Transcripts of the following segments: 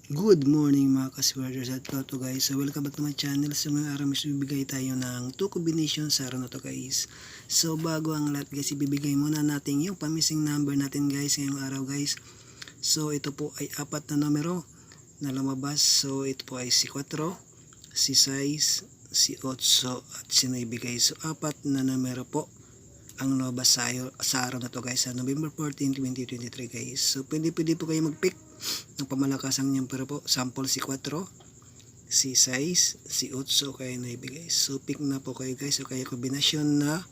Good morning mga kasweaters at to guys. So welcome back to my channel. So ngayong araw mas bibigay tayo ng 2 combination sa araw na to guys. So bago ang lahat guys, ibibigay muna natin yung pamissing number natin guys ngayong araw guys. So ito po ay 4 na numero na lumabas. So ito po ay si 4, si 6, si 8 at si 9 guys. So 4 na numero po ang lumabas sa araw na to guys, sa November 14, 2023 guys. So pwede po kayo mag-pick ng pamalakasang number po. Sample si 4, si 6, si 8 kaya 9 guys. So pick na po kayo guys, o kaya kombinasyon na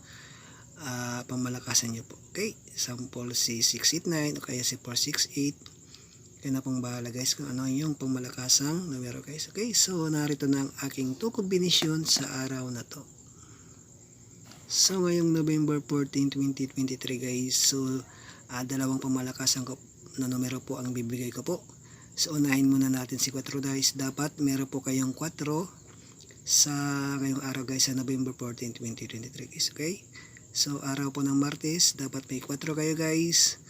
pamalakasan nyo po. Okay, sample si 689 o kaya si 468. Kaya na pong bahala guys kung ano yung pamalakasang numero guys. Okay, so narito na ang aking 2 combination sa araw na to. So ngayong November 14, 2023 guys, so dalawang pamalakasan na numero po ang bibigay ko po. So unahin muna natin si 4 guys. Dapat meron po kayong 4 sa ngayong araw guys, sa November 14, 2023 guys. Okay, so araw po ng Martes, dapat may 4 kayo guys.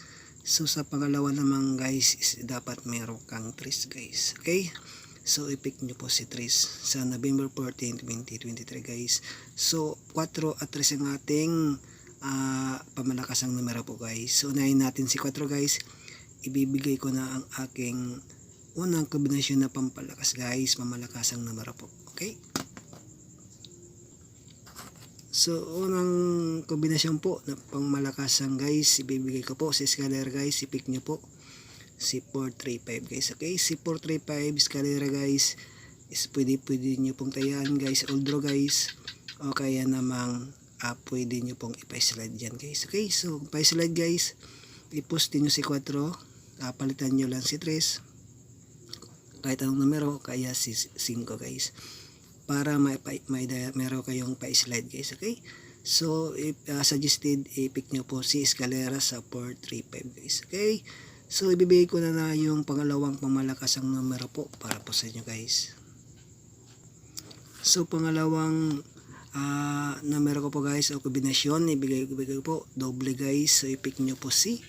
So sa pangalawa naman guys is dapat meron kang 3 guys. Okay, so i-pick nyo po si 3 sa November 14, 2023 guys. So 4 at 3 ang ating pamalakasang numero po guys. So unahin natin si 4 guys. Ibibigay ko na ang aking unang kombinasyon na pampalakas guys, pamalakasang numero po. Okay, so unang kombinasyon po na pangmalakasang guys, ibibigay ko po sa escalera guys. I-pick nyo po si 435 guys. Okay, si 435 escalera guys is pwede nyo pong tayaan guys, old draw guys, o kaya namang pwede nyo pong ipa-slide dyan guys. Okay, so pa-slide guys, i-post nyo si 4, palitan nyo lang si 3 kahit anong numero, kaya si 5 guys, para meron kayong pa-slide guys. Okay, so suggested i-pick nyo po si escalera sa 435 guys. Okay, so ibibigay ko na yung pangalawang pamalakasang numero po para po sa inyo guys. So pangalawang numero ko po guys, o kombinasyon, ibigay ko po doble guys. So i-pick nyo po si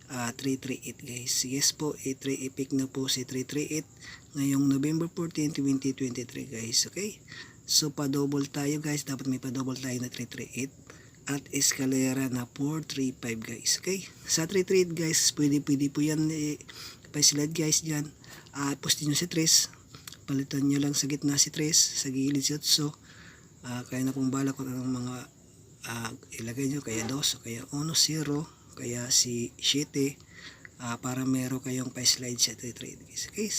338 guys. Yes po, i-pick na po si 338 ngayong November 14, 2023 guys. Okay, so pa-double tayo guys, dapat may pa-double tayo na 338 at escalera na 435 guys. Okay, sa 338 guys, pwede po yan pa-slide guys dyan. Postin nyo si 3, palitan nyo lang sa gitna si 3, sa gilid si 8. Kaya na pong bala kung anong mga ilagay nyo, kaya 2 o kaya 1, 0, kaya si 7, para meron kayong pa-slide sa 338 guys. Okay,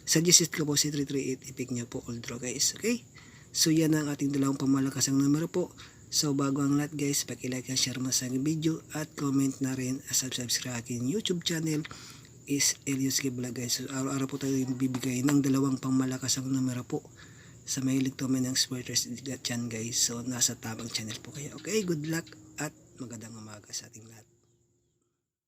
suggested ko po si 338, i-pick nyo po old draw guys. Okay, so yan ang ating dalawang pamalakasang numero po. So bago ang lahat guys, paki-like and share mo sa video at comment na rin at subscribe aking YouTube channel is Elios Vlog guys. So araw-araw po tayo bibigay ng dalawang pamalakasang numero po sa mahilig tumain ng sporters dyan guys. So nasa tamang channel po kayo. Okay, good luck at magandang umaga sa ating lahat.